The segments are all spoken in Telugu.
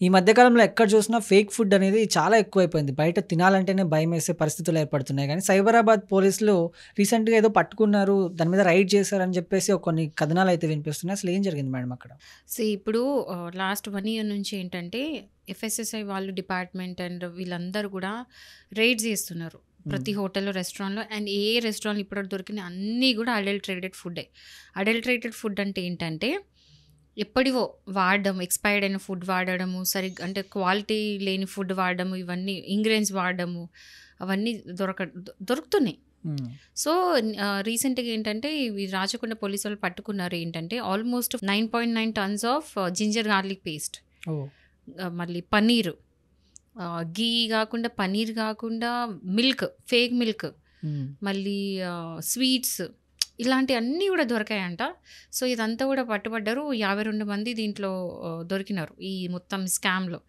ఈ మధ్య కాలంలో ఎక్కడ చూసినా ఫేక్ ఫుడ్ అనేది చాలా ఎక్కువైపోయింది. బయట తినాలంటేనే భయమేసే పరిస్థితులు ఏర్పడుతున్నాయి గానీ, సైబరాబాద్ పోలీసులు రీసెంట్‌గా ఏదో పట్టుకున్నారు. దాని మీద రైడ్ చేశారని చెప్పేసి కొన్ని కథనాలైతే వినిపిస్తున్నాయి. అసలు ఏం జరిగింది మేడం అక్కడ? ఇప్పుడు లాస్ట్ 1 ఇయర్ నుంచి ఏంటంటే ఎఫ్ఎస్ఎస్ఐ వాళ్ళు డిపార్ట్మెంట్ అండ్ వీళ్ళందరూ కూడా రైడ్స్ చేస్తున్నారు. ప్రతి హోటల్‌లో, రెస్టారెంట్‌లో అండ్ ఏ రెస్టారెంట్‌లో ఇప్పటివరకు దొరికిన అన్నీ కూడా అడల్టరేటెడ్ ఫుడ్డే. అడల్టరేటెడ్ ఫుడ్ అంటే ఏంటంటే ఎప్పటివో వాడడం, ఎక్స్‌పైర్డ్ అయిన ఫుడ్ వాడడము, అంటే క్వాలిటీ లేని ఫుడ్ వాడడము, ఇవన్నీ ఇంగ్రీడియెంట్స్ వాడడము, అవన్నీ దొరుకుతున్నాయి. సో రీసెంట్‌గా ఏంటంటే ఇవి రాచకొండ పోలీసు వాళ్ళు పట్టుకున్నారు. ఏంటంటే almost 9.9 tons of ginger garlic paste, oh! మళ్ళీ పన్నీరు, ఘీ కాకుండా పన్నీర్ కాకుండా మిల్క్, ఫేక్ మిల్క్, మళ్ళీ స్వీట్స్, ఇలాంటి అన్నీ కూడా దొరికాయంట. సో ఇదంతా కూడా పట్టుబడ్డారు. 52 మంది దీంట్లో దొరికినారు ఈ మొత్తం స్కామ్‌లో.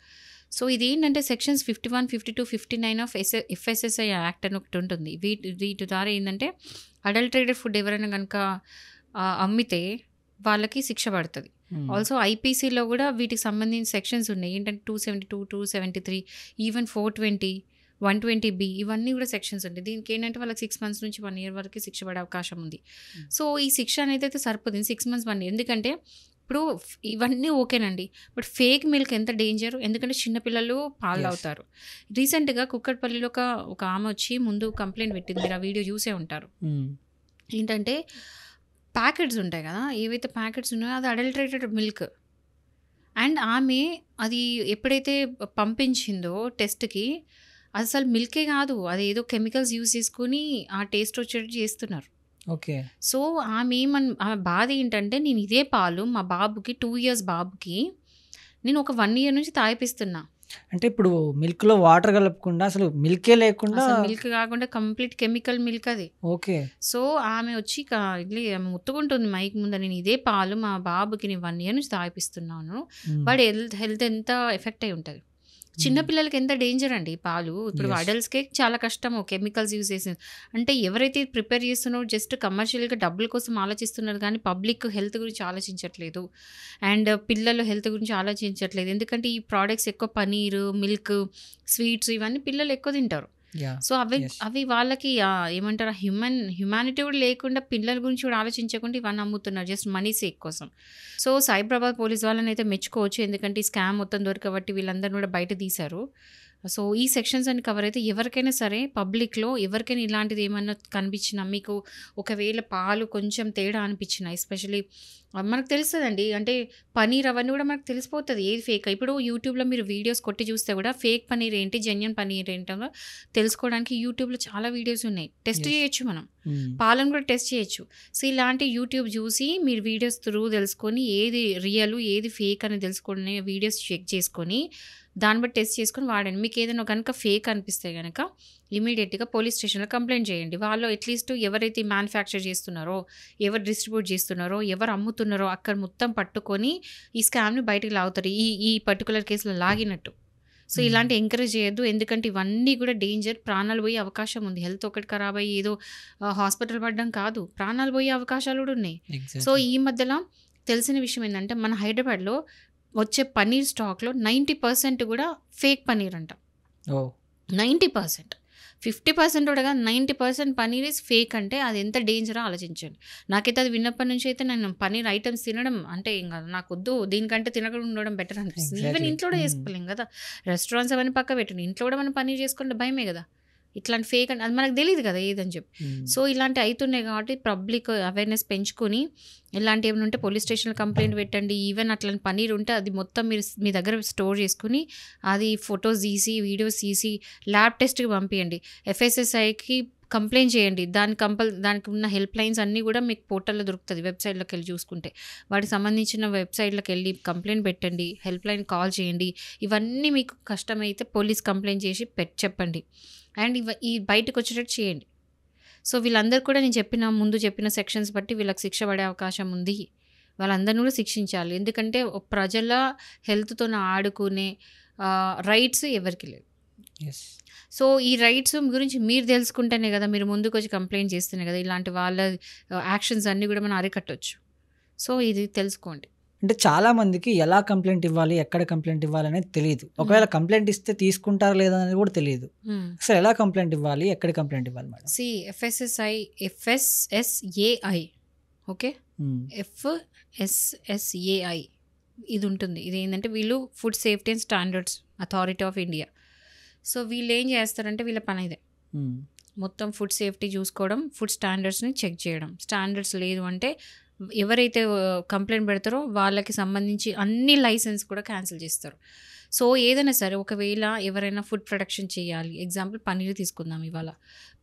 సో ఇదేంటంటే సెక్షన్స్ 51, 52, 59 ఆఫ్ ఎఫ్ఎస్ఎస్ఐ యాక్ట్ అని ఒకటి ఉంటుంది. వీటి ద్వారా ఏంటంటే అడల్టరేటెడ్ ఫుడ్ ఎవరైనా కనుక అమ్మితే వాళ్ళకి శిక్ష పడుతుంది. ఆల్సో ఐపీసీలో కూడా వీటికి సంబంధించిన సెక్షన్స్ ఉన్నాయి. ఏంటంటే 272, 273, ఈవెన్ 420, 120B, ఇవన్నీ కూడా సెక్షన్స్ ఉంటాయి. దీనికి ఏంటంటే వాళ్ళకి 6 months నుంచి 1 year వరకు శిక్ష పడే అవకాశం ఉంది. సో ఈ శిక్ష అనేది అయితే సరిపోతుంది 6 months 1 year. ఎందుకంటే ఇప్పుడు ఇవన్నీ ఓకేనండి, బట్ ఫేక్ మిల్క్ ఎంత డేంజర్. ఎందుకంటే చిన్నపిల్లలు పాలు తాగుతారు. రీసెంట్గా కుక్కట్పల్లిలో ఒక ఆమె వచ్చి ముందు కంప్లైంట్ పెట్టింది. మీరు ఆ వీడియో చూసే ఉంటారు. ఏంటంటే ప్యాకెట్స్ ఉంటాయి కదా, ఏవైతే ప్యాకెట్స్ ఉన్నాయో అది అడల్టరేటెడ్ మిల్క్. అండ్ ఆమె అది ఎప్పుడైతే పంపించిందో టెస్ట్కి, అసలు మిల్కే కాదు, అది ఏదో కెమికల్స్ యూజ్ చేసుకుని ఆ టేస్ట్ వచ్చేటట్టు చేస్తున్నారు. ఓకే. సో ఆమె బాధ ఏంటంటే, నేను ఇదే పాలు మా బాబుకి 2 years బాబుకి నేను ఒక 1 year నుంచి తాగిపిస్తున్నా. అంటే ఇప్పుడు మిల్క్‌లో వాటర్ కలపకుండా అసలు మిల్కే లేకుండా, మిల్క్ కాకుండా కంప్లీట్ కెమికల్ మిల్క్ అది. ఓకే. సో ఆమె వచ్చి ఆమె ముత్తుకుంటుంది మైక్ ముందు, నేను ఇదే పాలు మా బాబుకి నేను 1 year నుంచి తాగిపిస్తున్నాను. వాడి హెల్త్ ఎంత ఎఫెక్ట్ అయి ఉంటుంది. చిన్నపిల్లలకి ఎంత డేంజర్ అండి పాలు. ఇప్పుడు అడల్ట్స్కే చాలా కష్టము కెమికల్స్ యూజ్ చేసి. అంటే ఎవరైతే ప్రిపేర్ చేస్తున్నారో జస్ట్ కమర్షియల్గా డబ్బుల కోసం ఆలోచిస్తున్నారు కానీ పబ్లిక్ హెల్త్ గురించి ఆలోచించట్లేదు. అండ్ పిల్లల హెల్త్ గురించి ఆలోచించట్లేదు. ఎందుకంటే ఈ ప్రోడక్ట్స్ ఎక్కువ పనీరు, మిల్క్, స్వీట్స్ ఇవన్నీ పిల్లలు ఎక్కువ తింటారు. సో అవి వాళ్ళకి ఏమంటారు, హ్యుమానిటీ కూడా లేకుండా, పిల్లల గురించి కూడా ఆలోచించకుండా ఇవన్నీ అమ్ముతున్నారు జస్ట్ మనీ సేక్ కోసం. సో సైబరాబాద్ పోలీస్ వాళ్ళని అయితే మెచ్చుకోవచ్చు. ఎందుకంటే ఈ స్కామ్ మొత్తం దొరకబట్టి వీళ్ళందరినీ కూడా బయట తీశారు. సో ఈ సెక్షన్స్ అన్ని కవర్ అయితే ఎవరికైనా సరే, పబ్లిక్లో ఎవరికైనా ఇలాంటిది ఏమన్నా కనిపించినా, మీకు ఒకవేళ పాలు కొంచెం తేడా అనిపించినా, ఎస్పెషలీ మనకు తెలుస్తుందండి. అంటే పనీర్ అవన్నీ కూడా మనకు తెలిసిపోతుంది ఏది ఫేక్. ఇప్పుడు యూట్యూబ్లో మీరు వీడియోస్ కొట్టి చూస్తే కూడా ఫేక్ పనీర్ ఏంటి, జెన్యూన్ పనీర్ ఏంటో తెలుసుకోవడానికి యూట్యూబ్లో చాలా వీడియోస్ ఉన్నాయి. టెస్ట్ చేయొచ్చు, మనం పాలను కూడా టెస్ట్ చేయొచ్చు. సో ఇలాంటి యూట్యూబ్ చూసి మీరు వీడియోస్ త్రూ తెలుసుకొని ఏది రియల్ ఏది ఫేక్ అని తెలుసుకొని వీడియోస్ చెక్ చేసుకొని దాన్ని బట్టి టెస్ట్ చేసుకొని వాడండి. మీకు ఏదైనా కనుక ఫేక్ అనిపిస్తే కనుక ఇమీడియట్గా పోలీస్ స్టేషన్లో కంప్లైంట్ చేయండి. వాళ్ళు అట్లీస్ట్ ఎవరైతే మ్యానుఫ్యాక్చర్ చేస్తున్నారో, ఎవరు డిస్ట్రిబ్యూట్ చేస్తున్నారో, ఎవరు అమ్ముతున్నారో అక్కడ మొత్తం పట్టుకొని ఈ స్కామ్ని బయటకు లాగుతారు, ఈ పర్టికులర్ కేసులో లాగినట్టు. సో ఇలాంటి ఎంకరేజ్ చేయొద్దు. ఎందుకంటే ఇవన్నీ కూడా డేంజర్. ప్రాణాలు పోయే అవకాశం ఉంది. హెల్త్ ఒకటి ఖరాబ్ అయ్యి ఏదో హాస్పిటల్ పడడం కాదు, ప్రాణాలు పోయే అవకాశాలు కూడా ఉన్నాయి. సో ఈ మధ్యలో తెలిసిన విషయం ఏంటంటే, మన హైదరాబాద్లో వచ్చే పన్నీర్ స్టాక్లో 90% కూడా ఫేక్ పన్నీర్ అంట. 90%, 50% కూడా 90% పన్నీర్ ఇస్ ఫేక్. అంటే అది ఎంత డేంజరో ఆలోచించండి. నాకైతే అది విన్నప్పటి నుంచి అయితే నేను పన్నీర్ ఐటమ్స్ తినడం అంటే ఇంకా నాకు వద్దు, దీనికంటే తినకుండా ఉండడం బెటర్ అనిపిస్తుంది. ఈవెన్ ఇంట్లో కూడా చేసుకోలేం కదా, రెస్టారెంట్స్ అవన్నీ పక్క పెట్టండి, ఇంట్లో కూడా మనం పన్నీర్ చేసుకుంటే భయమే కదా. ఇట్లాంటి ఫేక్ అంటే అది మనకు తెలియదు కదా ఏదని చెప్పి. సో ఇలాంటి అవుతున్నాయి కాబట్టి పబ్లిక్ అవేర్నెస్ పెంచుకొని ఇలాంటి ఏమైనా ఉంటే పోలీస్ స్టేషన్లో కంప్లైంట్ పెట్టండి. ఈవెన్ అట్లాంటి పనీర్ ఉంటే అది మొత్తం మీరు మీ దగ్గర స్టోర్ చేసుకుని అది ఫొటోస్ తీసి వీడియోస్ తీసి ల్యాబ్ టెస్ట్కి పంపించండి. ఎఫ్ఎస్ఎస్ఐకి కంప్లైంట్ చేయండి. దానికి ఉన్న హెల్ప్ లైన్స్ అన్నీ కూడా మీకు పోర్టల్లో దొరుకుతుంది. వెబ్సైట్లోకి వెళ్ళి చూసుకుంటే వాటికి సంబంధించిన వెబ్సైట్లోకి వెళ్ళి కంప్లైంట్ పెట్టండి, హెల్ప్ లైన్ కాల్ చేయండి. ఇవన్నీ మీకు కష్టమైతే పోలీస్ కంప్లైంట్ చేసి చెప్పండి. అండ్ ఈ బయటకు వచ్చేటట్టు చేయండి. సో వీళ్ళందరూ కూడా నేను ముందు చెప్పిన సెక్షన్స్ బట్టి వీళ్ళకి శిక్ష పడే అవకాశం ఉంది. వాళ్ళందరినీ కూడా శిక్షించాలి. ఎందుకంటే ప్రజల హెల్త్తో ఆడుకునే రైట్స్ ఎవరికి లేవు. సో ఈ రైట్స్ గురించి మీరు తెలుసుకుంటేనే కదా, మీరు ముందుకు వచ్చి కంప్లైంట్ చేస్తేనే కదా ఇలాంటి వాళ్ళ యాక్షన్స్ అన్నీ కూడా మనం అరికట్టవచ్చు. సో ఇది తెలుసుకోండి. అంటే చాలా మందికి ఎలా కంప్లైంట్ ఇవ్వాలి, ఎక్కడ కంప్లైంట్ ఇవ్వాలి అనేది తెలియదు. ఒకవేళ కంప్లైంట్ ఇస్తే తీసుకుంటారా లేదా అనేది కూడా తెలియదు. అసలు ఎలా కంప్లైంట్ ఇవ్వాలి, ఎక్కడ కంప్లైంట్ ఇవ్వాలి మేడం? FSSAI ఓకే, FSSAI ఇది ఉంటుంది. ఇది ఏంటంటే వీళ్ళు food safety and standards authority of India. So వీళ్ళు ఏం చేస్తారంటే వీళ్ళ పని ఇదే, మొత్తం ఫుడ్ సేఫ్టీ చూసుకోవడం, ఫుడ్ స్టాండర్డ్స్ని చెక్ చేయడం. స్టాండర్డ్స్ లేదు అంటే ఎవరైతే కంప్లైంట్ పెడతారో వాళ్ళకి సంబంధించి అన్ని లైసెన్స్ కూడా క్యాన్సిల్ చేస్తారు. సో ఏదైనా సరే ఒకవేళ ఎవరైనా ఫుడ్ ప్రొడక్షన్ చేయాలి, ఎగ్జాంపుల్ పన్నీర్ తీసుకుందాం. ఇవాళ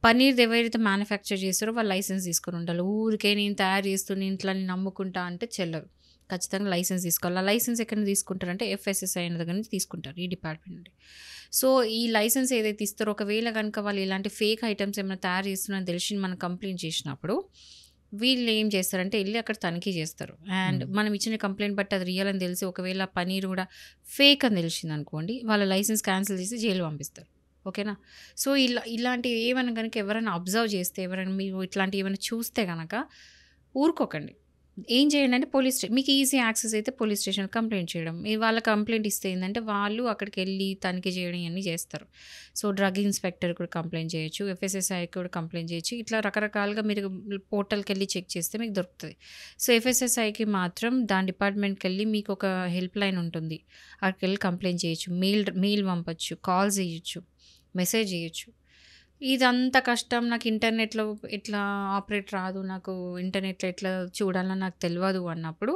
పన్నీర్ ఎవరైతే మ్యానుఫ్యాక్చర్ చేస్తారో వాళ్ళు లైసెన్స్ తీసుకొని ఉండాలి. ఊరికే నేను తయారు చేస్తూ ఇంట్లో నేను అమ్ముకుంటా అంటే చెల్లరు, ఖచ్చితంగా లైసెన్స్ తీసుకోవాలి. ఆ లైసెన్స్ ఎక్కడ నుంచి తీసుకుంటారంటే FSSAI అనే దగ్గర నుంచి తీసుకుంటారు, ఈ డిపార్ట్మెంట్ నుండి. సో ఈ లైసెన్స్ ఏదైతే ఇస్తారో ఒకవేళ కనుక వాళ్ళు ఇలాంటి ఫేక్ ఐటమ్స్ ఏమైనా తయారు చేస్తున్నారని తెలిసి మనం కంప్లైంట్ చేసినప్పుడు వీళ్ళు ఏం చేస్తారంటే వెళ్ళి అక్కడ తనిఖీ చేస్తారు. అండ్ మనం ఇచ్చిన కంప్లైంట్ బట్టి అది రియల్ అని తెలిసి ఒకవేళ పనీర్ కూడా ఫేక్ అని తెలిసింది అనుకోండి, వాళ్ళ లైసెన్స్ క్యాన్సిల్ చేసి జైలు పంపిస్తారు. ఓకేనా? సో ఇలాంటివి ఏమైనా కనుక ఎవరైనా అబ్జర్వ్ చేస్తే, ఎవరైనా మీరు ఇట్లాంటివి ఏమైనా చూస్తే కనుక ఊరుకోకండి. ఏం చేయండి అంటే మీకు ఈజీ యాక్సెస్ అయితే పోలీస్ స్టేషన్ కంప్లైంట్ చేయడం. వాళ్ళ కంప్లైంట్ ఇస్తే ఏంటంటే వాళ్ళు అక్కడికి వెళ్ళి తనిఖీ చేయడం ఇవన్నీ చేస్తారు. సో డ్రగ్ ఇన్స్పెక్టర్ కూడా కంప్లైంట్ చేయొచ్చు, FSSAI కూడా కంప్లైంట్ చేయొచ్చు. ఇట్లా రకరకాలుగా మీరు పోర్టల్కి వెళ్ళి చెక్ చేస్తే మీకు దొరుకుతుంది. సో FSSAIకి మాత్రం దాని డిపార్ట్మెంట్కి వెళ్ళి మీకు ఒక హెల్ప్ లైన్ ఉంటుంది, అక్కడికి వెళ్ళి కంప్లైంట్ చేయొచ్చు, మెయిల్ పంపచ్చు, కాల్స్ చేయొచ్చు, మెసేజ్ చేయొచ్చు. ఇదంతా కష్టం, నాకు ఇంటర్నెట్లో ఎట్లా ఆపరేట్ రాదు, నాకు ఇంటర్నెట్లో ఎట్లా చూడాలని నాకు తెలియదు అన్నప్పుడు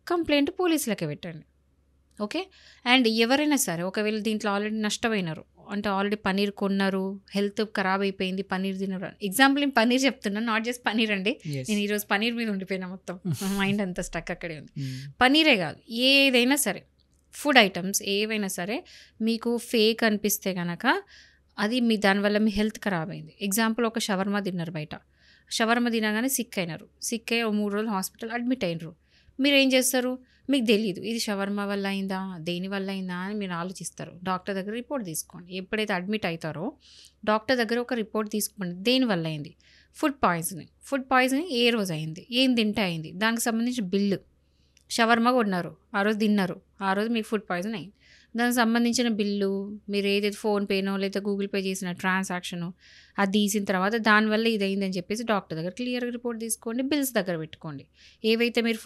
కంప్లైంట్ పోలీసులకే పెట్టండి. ఓకే? అండ్ ఎవరైనా సరే ఒకవేళ దీంట్లో ఆల్రెడీ నష్టపోయినారు అంటే ఆల్రెడీ పన్నీర్ కొన్నారు, హెల్త్ ఖరాబ్ అయిపోయింది, పన్నీర్ తినరు. ఎగ్జాంపుల్ నేను పన్నీర్ చెప్తున్నాను, నాట్ జస్ట్ పన్నీర్ అండి. నేను ఈరోజు పన్నీర్ మీద ఉండిపోయినా, మొత్తం మైండ్ అంతా స్టక్ అక్కడే ఉంది. పన్నీరే కాదు, ఏదైనా సరే ఫుడ్ ఐటమ్స్ ఏవైనా సరే మీకు ఫేక్ అనిపిస్తే కనుక అది దానివల్ల మీ హెల్త్ ఖరాబ్ అయింది. ఎగ్జాంపుల్ ఒక షవర్మా తిన్నారు, బయట షవర్మా తినగానే సిక్ అయినారు, సిక్ అయ్యి 3 రోజులు హాస్పిటల్ అడ్మిట్ అయినరు. మీరు ఏం చేస్తారు? మీకు తెలియదు ఇది షవర్మా వల్ల అయిందా, దేని వల్ల అయిందా అని మీరు ఆలోచిస్తారు. డాక్టర్ దగ్గర రిపోర్ట్ తీసుకోండి. ఎప్పుడైతే అడ్మిట్ అవుతారో డాక్టర్ దగ్గర ఒక రిపోర్ట్ తీసుకోండి, దేని వల్ల అయింది. ఫుడ్ పాయిజనింగ్ ఏ రోజు అయింది, ఏం తింటే అయింది, దానికి సంబంధించిన బిల్లు. షవర్మా కొన్నారు, ఆ రోజు తిన్నారు, ఆ రోజు మీకు ఫుడ్ పాయిజన్ అయింది, దానికి సంబంధించిన బిల్లు, మీరు ఏదైతే ఫోన్పేనో లేదా గూగుల్ పే చేసిన ట్రాన్సాక్షను అది తీసిన తర్వాత దానివల్ల ఇది అయిందని చెప్పేసి డాక్టర్ దగ్గర క్లియర్గా రిపోర్ట్ తీసుకోండి, బిల్స్ దగ్గర పెట్టుకోండి. ఏవైతే మీరు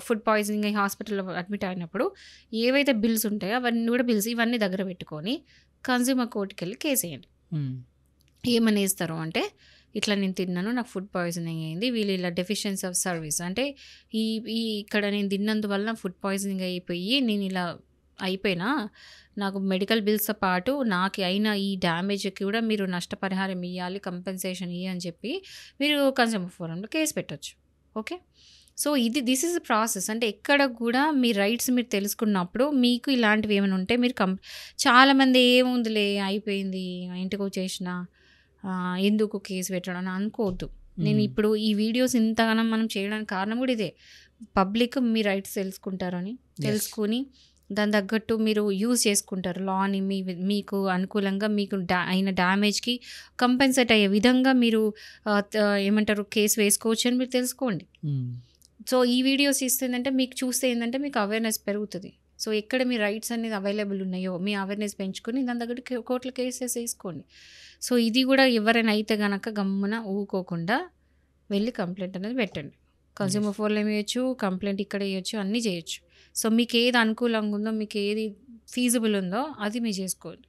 ఫుడ్ పాయిజనింగ్ అయ్యి హాస్పిటల్లో అడ్మిట్ అయినప్పుడు ఏవైతే బిల్స్ ఉంటాయో అవన్నీ కూడా బిల్స్ ఇవన్నీ దగ్గర పెట్టుకొని కన్జ్యూమర్ కోర్టుకి వెళ్ళి కేసు వేయండి. ఏమని వేస్తారు అంటే ఇట్లా నేను తిన్నాను, నాకు ఫుడ్ పాయిజనింగ్ అయింది, వీళ్ళు ఇలా డెఫిషియన్సీ ఆఫ్ సర్వీస్ అంటే ఈ ఇక్కడ నేను తిన్నందువల్ల ఫుడ్ పాయిజనింగ్ అయిపోయి నేను ఇలా అయిపోయినా, నాకు మెడికల్ బిల్స్తో పాటు నాకు అయిన ఈ డ్యామేజ్కి కూడా మీరు నష్టపరిహారం ఇవ్వాలి, కంపెన్సేషన్ అని చెప్పి మీరు కన్స్యూమర్ ఫోరంలో కేసు పెట్టచ్చు. Okay? So this is process. అంటే ఎక్కడ కూడా మీ రైట్స్ మీరు తెలుసుకున్నప్పుడు మీకు ఇలాంటివి ఏమైనా ఉంటే మీరు చాలామంది ఏముందిలే అయిపోయింది ఇంటికి వచ్చేసిన ఎందుకు కేసు పెట్టడం అని అనుకోవద్దు. నేను ఇప్పుడు ఈ వీడియోస్ ఇంతగానం మనం చేయడానికి కారణం కూడా ఇదే, పబ్లిక్ మీ రైట్స్ తెలుసుకుని దాని తగ్గట్టు మీరు యూజ్ చేసుకుంటారు లాని, మీకు అనుకూలంగా మీకు అయిన డ్యామేజ్కి కంపెన్సేట్ అయ్యే విధంగా మీరు ఏమంటారు కేసు వేసుకోవచ్చు అని మీరు తెలుసుకోండి. సో ఈ వీడియోస్ ఇస్తుందంటే మీకు చూస్తే ఏంటంటే మీకు అవేర్నెస్ పెరుగుతుంది. సో ఎక్కడ మీ రైట్స్ అనేది అవైలబుల్ ఉన్నాయో మీ అవేర్నెస్ పెంచుకొని దాని దగ్గర కోర్టులో కేసెస్ వేసుకోండి. సో ఇది కూడా ఎవరైనా అయితే కనుక గమ్మున ఊకోకుండా వెళ్ళి కంప్లైంట్ అనేది పెట్టండి. కన్స్యూమర్ ఫోర్లో వేయచ్చు, కంప్లైంట్ ఇక్కడ వేయచ్చు, అన్నీ చేయొచ్చు. సో మీకు ఏది అనుకూలంగా ఉందో, మీకు ఏది ఫీజిబుల్ ఉందో అది మీరు చేసుకోండి.